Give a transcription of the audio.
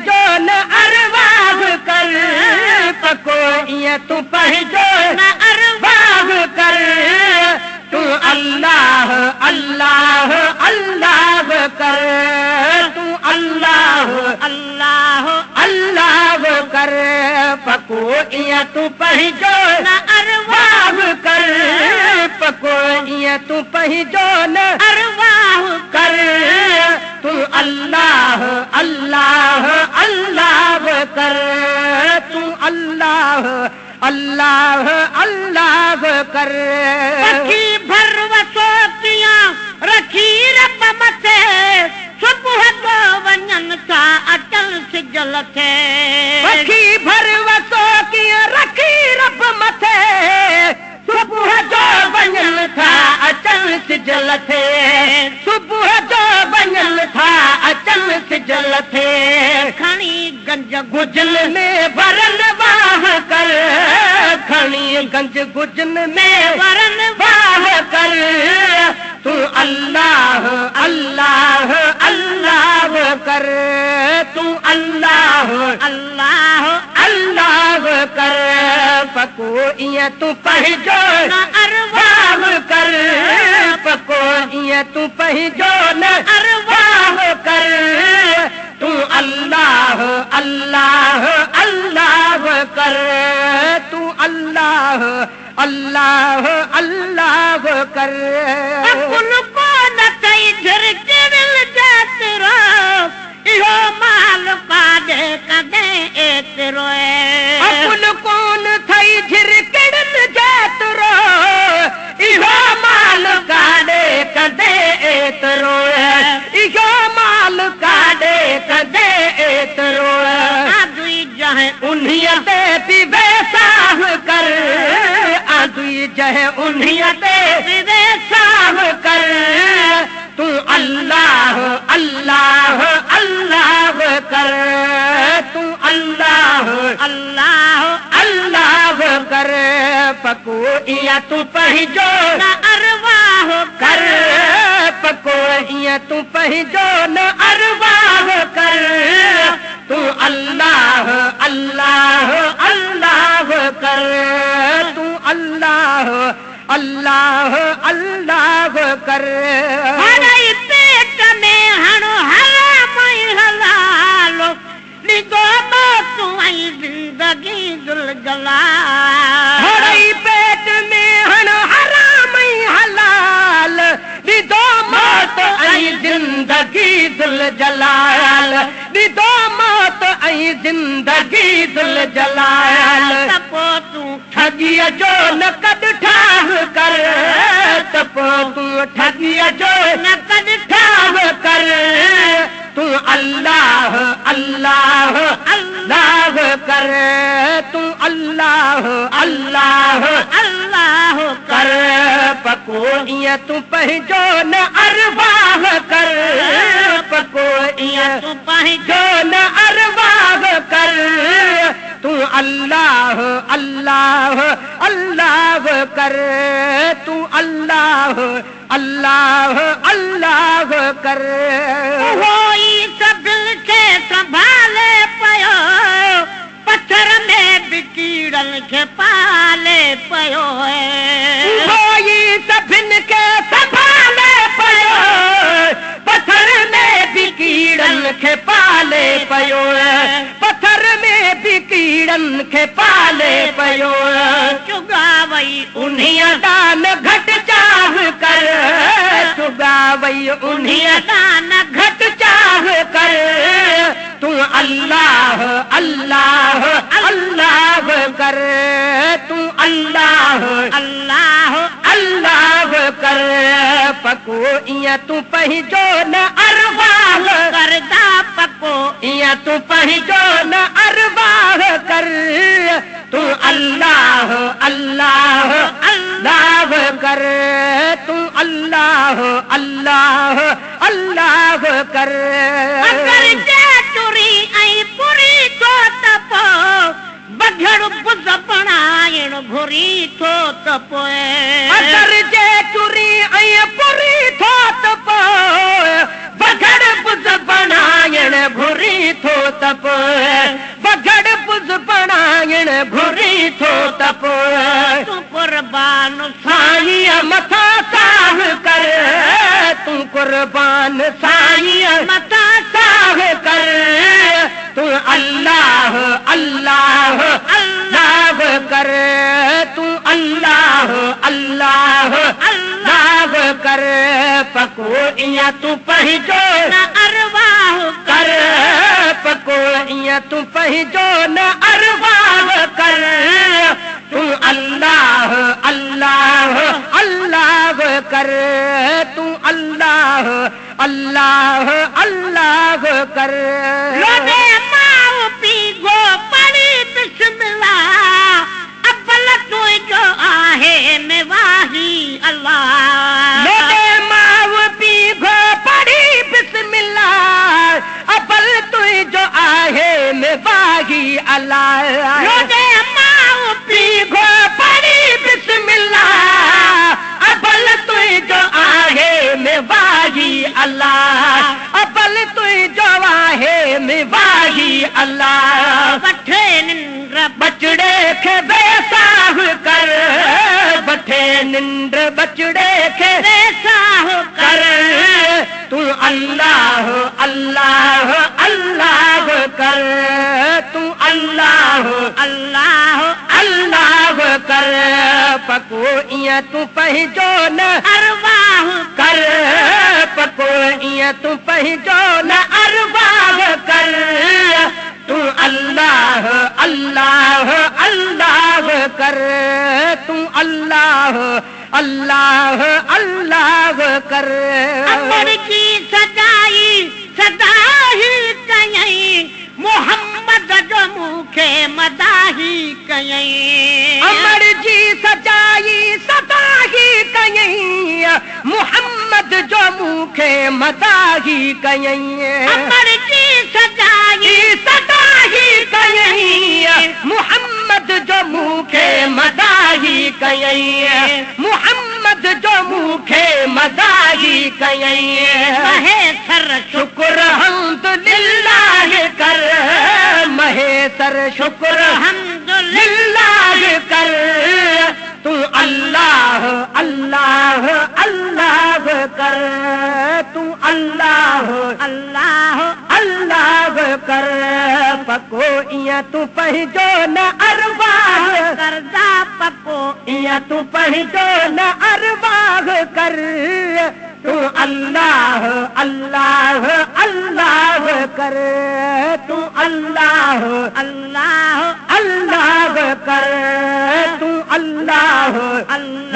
पंहिंजो न अरवाह कर पको ईअं तूं पंहिंजो न अरवाह कर तूं अल्लाह अल्लाह अल्लाह कर तूं अल्लाह अल्लाह अल्लाह कर पको ईअं तूं पंहिंजो न अरवाह कर पको ईअं तूं पंहिंजो न अरवाह कर तूं अल्लाह अल्लाह अल्लाह कर तूं अल्लाह अल्लाह अल्लाह कर पखी भर वसोतियां रखी रब मथे सुबुह जो वञनि था अटल सिजल थे पखी भर वसोतियां रखी रब मथे सुबुह जो वञनि था अटल सिजल थे सुबुह जो वञनि था अटल सिजल थे खणी गंज गुजल में वरन वाह कर खणी गंज गुजन में वरन वाह कर तूं अल्लाह अल्लाह अल्लाह कर तूं अल्लाह अल्लाह अल्लाह कर पको ईअं तूं पंहिंजो न अरवाह कर पको ईअं तूं पंहिंजो न अरवाह कर तूं अल्लाह अल्लाह अल्लाह कर तूं अल्लाह अल्लाह अल्लाह कर अकुल को न कई झिरकिड़िल जेतिरो इहो माल काॾे कॾहिं एतिरो अकुल कोन थई झिरकिड़िल जेतिरो इहो माल काॾे कॾहिं एतिरो इहो माल काॾे कॾहिं एतिरो आदुई जहे उन्हीअ ते बि वेसाह कर आदुई जहे उन्हीअ ते बि वेसाह कर तूं अल्लाह अल्लाह अल्लाह कर तूं अल्लाह अल्लाह अल्लाह कर पको ईअं तूं पंहिंजो न अरवाह कर पको ईअं तूं पंहिंजो न अरवाह कर तूं अल्लाह अल्लाह अल्लाह कर तूं अल्लाह अल्लाह अल्लाह कर हड़ई पेट में हणो हराम हलाल निगो तूं ऐं जिंदगी दुल जलाल हड़ई पेट में हणो हराम हलाल निगो मौत ऐं जिंदगी दुल जलाल निगो मौत ऐं जिंदगी दुल जलाल त पोइ तूं ठगीअ जो न कॾ ठाह कर त पोइ तूं ठगीअ जो न कॾ ठाह कर तूं अल्लाह अल्लाह अल्लाह कर तूं अल्लाह अल्लाह अल्लाह कर पको ईअं तूं पंहिंजो न अरवाह कर पको ईअं तूं पंहिंजो न अरवाह कर तूं अल्लाह अल्लाह अल्लाह कर तूं अल्लाह अल्लाह अल्लाह कर होई सभिनि खे संभाले पियो पत्थर में बि कीड़नि खे पाले पियो होई सभिनि खे संभाले पियो पत्थर में बि कीड़नि खे पाले पियो पत्थर में बि कीड़नि खे पाले पियो चुगावई उन्हीअ दान घटि चाह कर चुगावई उन्हीअ दान घटि चाह कर तूं अल्लाह अल्लाह अल्लाह कर तूं अल्लाह अल्लाह अल्लाह कर पको ईअं तूं पंहिंजो न अरवाह करदा पको ईअं तूं पंहिंजो न अरवाह कर तूं अल्लाह अल्लाह अल्लाह कर तूं अल्लाह अल्लाह अल्लाह कर अगर जे तुरी ऐं पुरी थो त पोइ बघड़ बुज़ बणाइण घुरी थो त पोइ अगर जे तुरी ऐं पुरी थो त पोइ बघड़ बुज़ बणाइण घुरी थो तप बगड़ पुज पणायण घुरी थो तप तू कुर्बान साईं मथा साह कर तू कुर्बान साईं मथा साह कर तू अल्लाह अल्लाह अल्लाह कर तू अल्लाह अल्लाह अल्लाह कर पको इया तू पंहिंजो न अरवाह कर पको इया तू पंहिंजो न अरवाह कर तू अल्लाह अल्लाह अल्लाह कर तू अल्लाह अल्लाह अल्लाह कर लोने माओ पी गो पड़ी बिस्मिल्लाह अब्बल तू जो आहे में वाही अल्लाह लोने माओ पी गो पड़ी बिस्मिल्लाह अब्बल तू जो आहे में वाही अल्लाह लोने माओ पी गो पड़ी बिस्मिल्लाह अब्बल तू जो आहे में वाही अल्लाह अब्बल तू जो आहे में वाही अल्लाह पठे निंद्र बचड़े के बेसाह कर बठे निंद्र बचड़े के बेसाह कर तू अल्लाह अल्लाह अल्लाह कर तू अल्लाह अल्लाह अल्लाह कर पको इया तू पंहिंजो न अरवाह कर पको इया तू पंहिंजो न अरवाह कर तू अल्लाह अल्लाह अल्लाह कर तू अल्लाह अल्लाह अल्लाह कर अमर की सजाई सदा ही कयई मोहम्मद जो मुखे मदाही कयई अमर जी सजाई सदा ही कयई मोहम्मद जो मुखे मदाही कयई अमर जी सजाई सदा ही कयई मोहम्मद जो मुखे मदाही कयई मोहम्मद जो मुखे मदाही कयई महेसर शुक्र हम्दुलिल्लाह कर महेसर शुक्र हम्दुलिल्लाह कर तू अल्लाह अल्लाह अल्लाह कर तू अल्लाह अल्लाह अल्लाह कर पको इया तू पंहिंजो न अरवाह करदा पको इया तू पंहिंजो न अरवाह कर तू अल्लाह अल्लाह अल्लाह कर तू अल्लाह अल्लाह अल्लाह कर तू अल्लाह अल्लाह